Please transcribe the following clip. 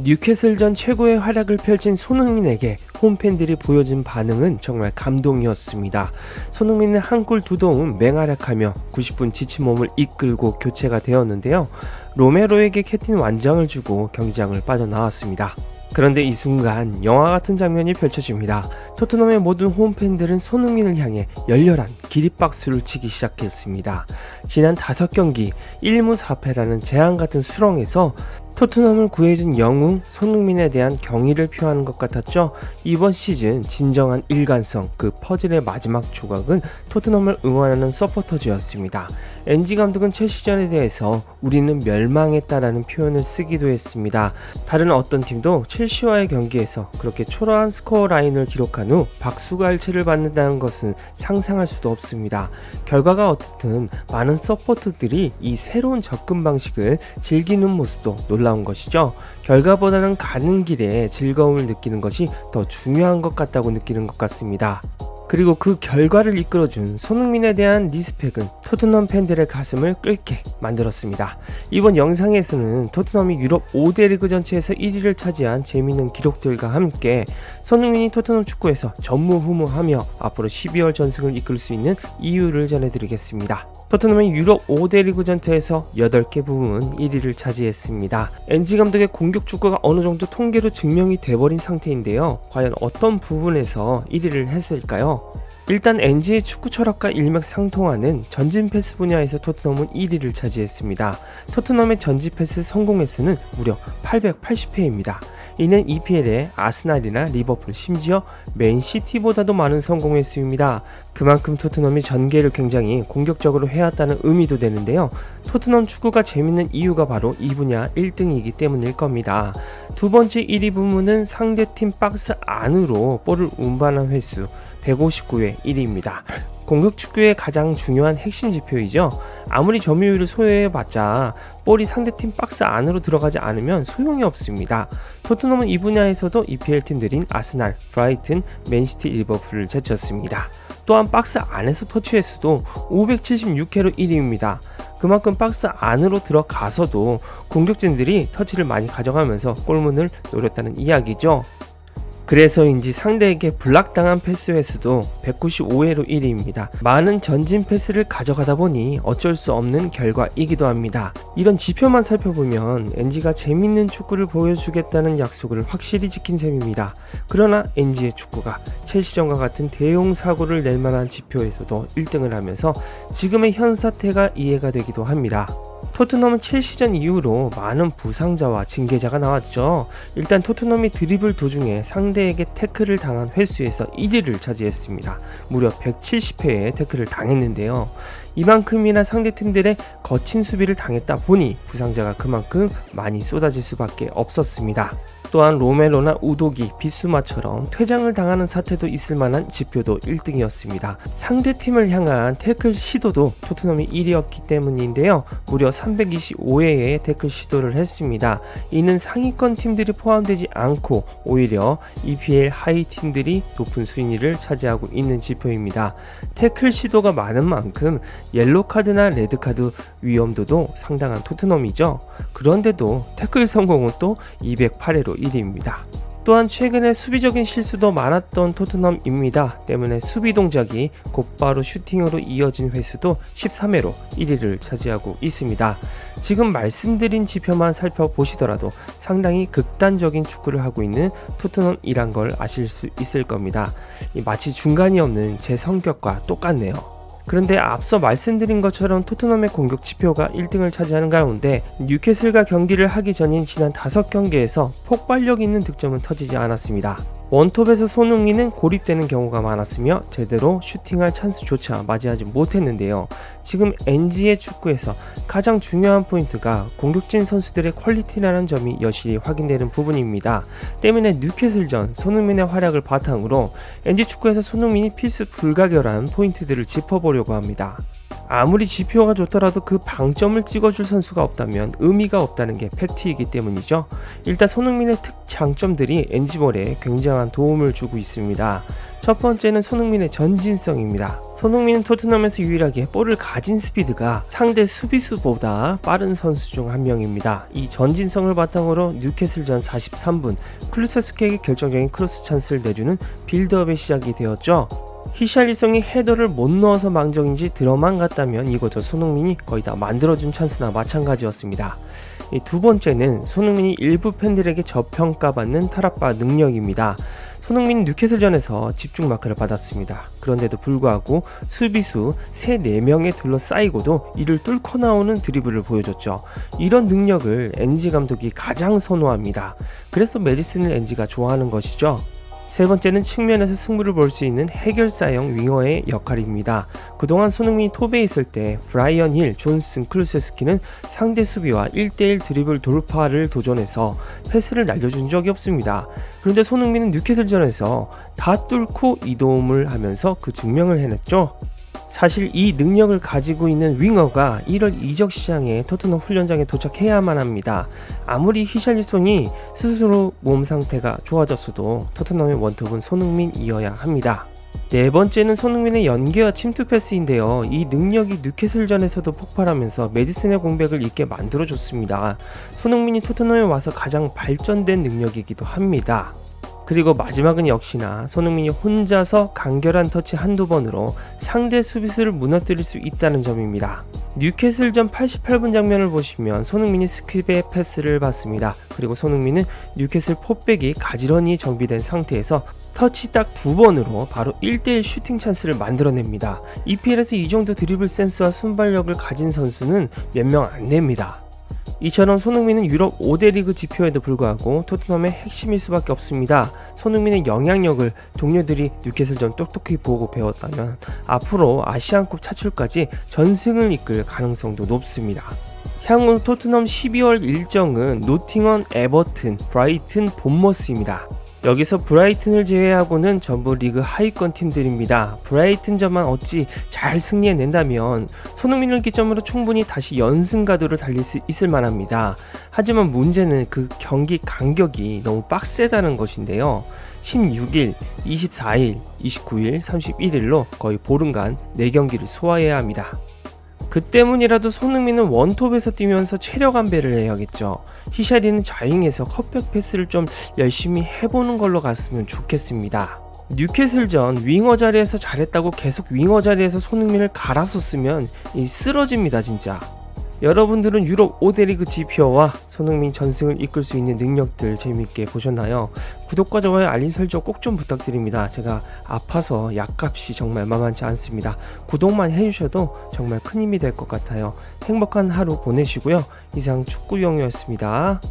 뉴캐슬전 최고의 활약을 펼친 손흥민에게 홈팬들이 보여준 반응은 정말 감동이었습니다. 손흥민은 한 골 두 도움 맹활약하며 90분 지친 몸을 이끌고 교체가 되었는데요. 로메로에게 캡틴 완장을 주고 경기장을 빠져나왔습니다. 그런데 이 순간 영화 같은 장면이 펼쳐집니다. 토트넘의 모든 홈팬들은 손흥민을 향해 열렬한 기립박수를 치기 시작했습니다. 지난 5경기 1무 4패라는 재앙같은 수렁에서 토트넘을 구해준 영웅 손흥민에 대한 경의를 표하는 것 같았죠. 이번 시즌 진정한 일관성, 그 퍼즐의 마지막 조각은 토트넘을 응원하는 서포터즈였습니다. 엔지 감독은 첼시전에 대해서 우리는 멸망했다라는 표현을 쓰기도 했습니다. 다른 어떤 팀도 첼시와의 경기에서 그렇게 초라한 스코어 라인을 기록한 후 박수갈채를 받는다는 것은 상상할 수도 없습니다. 결과가 어떻든 많은 서포터들이 이 새로운 접근 방식을 즐기는 모습도 놀라운 것이죠. 결과보다는 가는 길에 즐거움을 느끼는 것이 더 중요한 것 같다고 느끼는 것 같습니다. 그리고 그 결과를 이끌어준 손흥민에 대한 리스펙은 토트넘 팬들의 가슴을 끓게 만들었습니다. 이번 영상에서는 토트넘이 유럽 5대 리그 전체에서 1위를 차지한 재미있는 기록들과 함께 손흥민이 토트넘 축구에서 전무후무하며 앞으로 12월 전승을 이끌 수 있는 이유를 전해드리겠습니다. 토트넘이 유럽 5대 리그 전체에서 8개 부문 1위를 차지했습니다. 엔지 감독의 공격 축구가 어느 정도 통계로 증명이 돼버린 상태인데요. 과연 어떤 부분에서 1위를 했을까요? 일단 엔지의 축구 철학과 일맥상통하는 전진 패스 분야에서 토트넘은 1위를 차지했습니다. 토트넘의 전진 패스 성공 횟수는 무려 880회입니다. 이는 EPL의 아스날이나 리버풀, 심지어 맨시티보다도 많은 성공 횟수입니다. 그만큼 토트넘이 전개를 굉장히 공격적으로 해왔다는 의미도 되는데요. 토트넘 축구가 재밌는 이유가 바로 이 분야 1등이기 때문일 겁니다. 두 번째 1위 부문은 상대팀 박스 안으로 볼을 운반한 횟수 159회 1위입니다. 공격 축구의 가장 중요한 핵심 지표이죠. 아무리 점유율을 소유해봤자 볼이 상대팀 박스 안으로 들어가지 않으면 소용이 없습니다. 토트넘은 이 분야에서도 EPL 팀들인 아스날, 브라이튼, 맨시티, 리버풀을 제쳤습니다. 또한 박스 안에서 터치 횟수도 576회로 1위입니다. 그만큼 박스 안으로 들어가서도 공격진들이 터치를 많이 가져가면서 골문을 노렸다는 이야기죠. 그래서인지 상대에게 블락당한 패스 횟수도 195회로 1위입니다. 많은 전진 패스를 가져가다 보니 어쩔 수 없는 결과이기도 합니다. 이런 지표만 살펴보면 엔지가 재밌는 축구를 보여주겠다는 약속을 확실히 지킨 셈입니다. 그러나 엔지의 축구가 첼시전과 같은 대형 사고를 낼 만한 지표에서도 1등을 하면서 지금의 현 사태가 이해가 되기도 합니다. 토트넘은 첼시전 이후로 많은 부상자와 징계자가 나왔죠. 일단 토트넘이 드리블 도중에 상대에게 태클을 당한 횟수에서 1위를 차지했습니다. 무려 170회의 태클을 당했는데요. 이만큼이나 상대팀들의 거친 수비를 당했다 보니 부상자가 그만큼 많이 쏟아질 수밖에 없었습니다. 또한 로메로나 우도기, 비수마처럼 퇴장을 당하는 사태도 있을 만한 지표도 1등이었습니다. 상대팀을 향한 태클 시도도 토트넘이 1위였기 때문인데요. 무려 325회의 태클 시도를 했습니다. 이는 상위권 팀들이 포함되지 않고 오히려 EPL 하위 팀들이 높은 순위를 차지하고 있는 지표입니다. 태클 시도가 많은 만큼 옐로카드나 레드카드 위험도도 상당한 토트넘이죠. 그런데도 태클 성공은 또 208회로 1위입니다. 또한 최근에 수비적인 실수도 많았던 토트넘입니다. 때문에 수비 동작이 곧바로 슈팅으로 이어진 횟수도 13회로 1위를 차지하고 있습니다. 지금 말씀드린 지표만 살펴보시더라도 상당히 극단적인 축구를 하고 있는 토트넘이란 걸 아실 수 있을 겁니다. 마치 중간이 없는 제 성격과 똑같네요. 그런데 앞서 말씀드린 것처럼 토트넘의 공격 지표가 1등을 차지하는 가운데 뉴캐슬과 경기를 하기 전인 지난 5경기에서 폭발력 있는 득점은 터지지 않았습니다. 원톱에서 손흥민은 고립되는 경우가 많았으며 제대로 슈팅할 찬스조차 맞이하지 못했는데요. 지금 엔지의 축구에서 가장 중요한 포인트가 공격진 선수들의 퀄리티라는 점이 여실히 확인되는 부분입니다. 때문에 뉴캐슬전 손흥민의 활약을 바탕으로 엔지 축구에서 손흥민이 필수 불가결한 포인트들을 짚어보려고 합니다. 아무리 지표가 좋더라도 그 방점을 찍어줄 선수가 없다면 의미가 없다는 게 팩트이기 때문이죠. 일단 손흥민의 특장점들이 NG볼에 굉장한 도움을 주고 있습니다. 첫 번째는 손흥민의 전진성입니다. 손흥민은 토트넘에서 유일하게 볼을 가진 스피드가 상대 수비수보다 빠른 선수 중 한 명입니다. 이 전진성을 바탕으로 뉴캐슬전 43분 클루세스케에게 결정적인 크로스 찬스를 내주는 빌드업의 시작이 되었죠. 히샬리송이 헤더를 못 넣어서 망정인지 들어만 갔다면 이것도 손흥민이 거의 다 만들어준 찬스나 마찬가지였습니다. 두 번째는 손흥민이 일부 팬들에게 저평가받는 타락바 능력입니다. 손흥민은 뉴캐슬전에서 집중 마크를 받았습니다. 그런데도 불구하고 수비수 3-4명에 둘러싸이고도 이를 뚫고 나오는 드리블을 보여줬죠. 이런 능력을 NG 감독이 가장 선호합니다. 그래서 메디슨을 NG가 좋아하는 것이죠. 세 번째는 측면에서 승부를 볼 수 있는 해결사형 윙어의 역할입니다. 그동안 손흥민이 톱에 있을 때 브라이언 힐, 존슨, 클루세스키는 상대 수비와 1대1 드리블 돌파를 도전해서 패스를 날려준 적이 없습니다. 그런데 손흥민은 뉴캐슬전에서 다 뚫고 이동을 하면서 그 증명을 해냈죠. 사실 이 능력을 가지고 있는 윙어가 1월 이적 시장에 토트넘 훈련장에 도착해야만 합니다. 아무리 히샬리송이 스스로 몸 상태가 좋아졌어도 토트넘의 원톱은 손흥민이어야 합니다. 네 번째는 손흥민의 연계와 침투 패스인데요. 이 능력이 뉴캐슬전에서도 폭발하면서 메디슨의 공백을 잇게 만들어줬습니다. 손흥민이 토트넘에 와서 가장 발전된 능력이기도 합니다. 그리고 마지막은 역시나 손흥민이 혼자서 간결한 터치 한두 번으로 상대 수비수를 무너뜨릴 수 있다는 점입니다. 뉴캐슬전 88분 장면을 보시면 손흥민이 스킵의 패스를 받습니다. 그리고 손흥민은 뉴캐슬 포백이 가지런히 정비된 상태에서 터치 딱 2번으로 바로 1대1 슈팅 찬스를 만들어냅니다. EPL에서 이 정도 드리블 센스와 순발력을 가진 선수는 몇 명 안 됩니다. 이처럼 손흥민은 유럽 5대 리그 지표에도 불구하고 토트넘의 핵심일 수밖에 없습니다. 손흥민의 영향력을 동료들이 뉴캐슬전 똑똑히 보고 배웠다면 앞으로 아시안컵 차출까지 전승을 이끌 가능성도 높습니다. 향후 토트넘 12월 일정은 노팅엄, 에버튼, 브라이튼, 본머스입니다. 여기서 브라이튼을 제외하고는 전부 리그 하위권 팀들입니다. 브라이튼전만 어찌 잘 승리해낸다면 손흥민을 기점으로 충분히 다시 연승 가도를 달릴 수 있을 만합니다. 하지만 문제는 그 경기 간격이 너무 빡세다는 것인데요. 16일, 24일, 29일, 31일로 거의 보름간 4경기를 소화해야 합니다. 그 때문이라도 손흥민은 원톱에서 뛰면서 체력 안배를 해야겠죠. 히샬리는 좌윙에서 컷백 패스를 좀 열심히 해보는 걸로 갔으면 좋겠습니다. 뉴캐슬전 윙어 자리에서 잘했다고 계속 윙어 자리에서 손흥민을 갈았었으면 쓰러집니다 진짜. 여러분들은 유럽 5대 리그 지표와 손흥민 전승을 이끌 수 있는 능력들 재밌게 보셨나요? 구독과 좋아요, 알림 설정 꼭 좀 부탁드립니다. 제가 아파서 약값이 정말 만만치 않습니다. 구독만 해주셔도 정말 큰 힘이 될 것 같아요. 행복한 하루 보내시고요. 이상 축구용이었습니다.